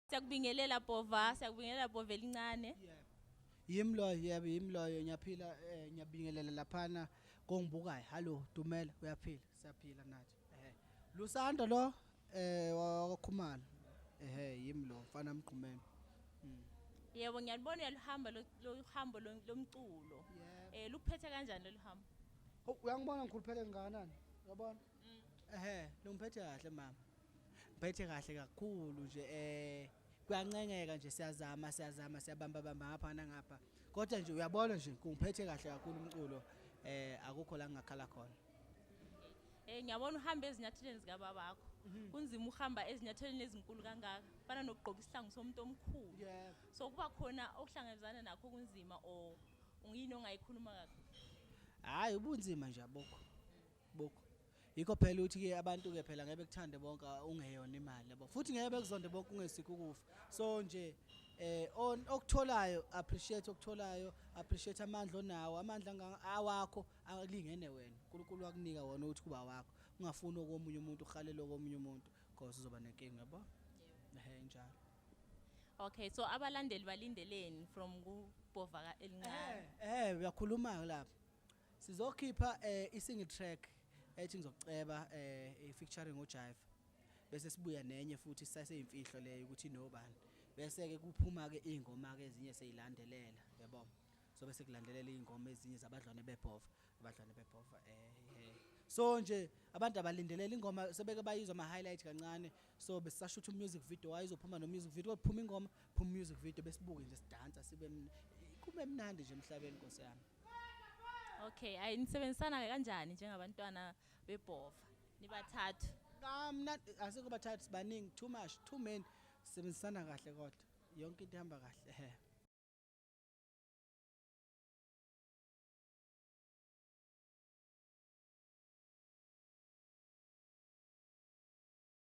Siyakubingelela Bhova, siyakubingelela Bhova elincane. Yebo yimloyo ngiyaphila ngiyabingelela laphana kongibukayo. Hallo Dumela uyaphila? Siyaphila nathi. Lusanda lo waKhumalo. Yimlo mfana mgqumeni. Yebo ngiyalibona uyalihamba lo hambo lomculo. Yebo. Lukuphethe kanjani lolu hambo? Uyangibona ngikhuluphele ngakanani? Uyabona? Lungiphethe kahle mama. Ngiphethe kahle kakhulu nje kuyancengeka nje siyazama siyabamba ngapha nangapha. Kodwa nje uyabona nje kungiphethe kahle kakhulu umculo. Akukho la ngakhala khona. Ngiyabona uhamba ezinyathelweni zika babakho. Kunzima uhamba ezinyathelweni ezinkulu kangaka. Fana nokugqoka isihlangu somuntu omkhulu. Yebo. So kuba khona okuhlangabezana nakho kunzima o ungiyini ongayikhuluma kakhulu? Hayi ubunzima nje abukho. Bukho. Yikho phela uthi ke abantu ke phela ngeke bekuthande bonke ungeyona imali yabo. Futhi ngeke bekuzonde bonke ungesikho ukufa. So nje okutholayo appreciate okutholayo, appreciate amandla onawo, amandla awakho akulingene wena. uNkulunkulu wakunika wona ukuthi kuba wakho. Ungafuni okomunye umuntu ukhalele okomunye umuntu because uzoba nenkinga yabo. Njalo. Okay, so abalandeli balindeleni from kuBhova elincane. Uyakhuluma lapha. Sizokhipha i-single track ethi ngizokuceba featuring uJive. Bese sibuya nenye futhi saseyimfihlo leyo ukuthi inobani. Bese ke kuphuma ke ingoma ke ezinye seyilandelela, yabo. So bese kulandelela ingoma ezinye zabadlwane beBhova, So nje abantu abalindelela ingoma sebeke bayizwa ama highlight kancane. So besashoot music video ayizophuma no music video kuphuma ingoma, phuma music video besibuke nje sidansa sibe kube mnandi nje emhlabeni Nkosi yami. Okay, ayinisebenzisana kanjani njengabantwana beBhova? Nibathathu. Mina asikho bathathu baningi too much, too many. Sisebenzisana kahle kodwa. Yonke into ihamba kahle.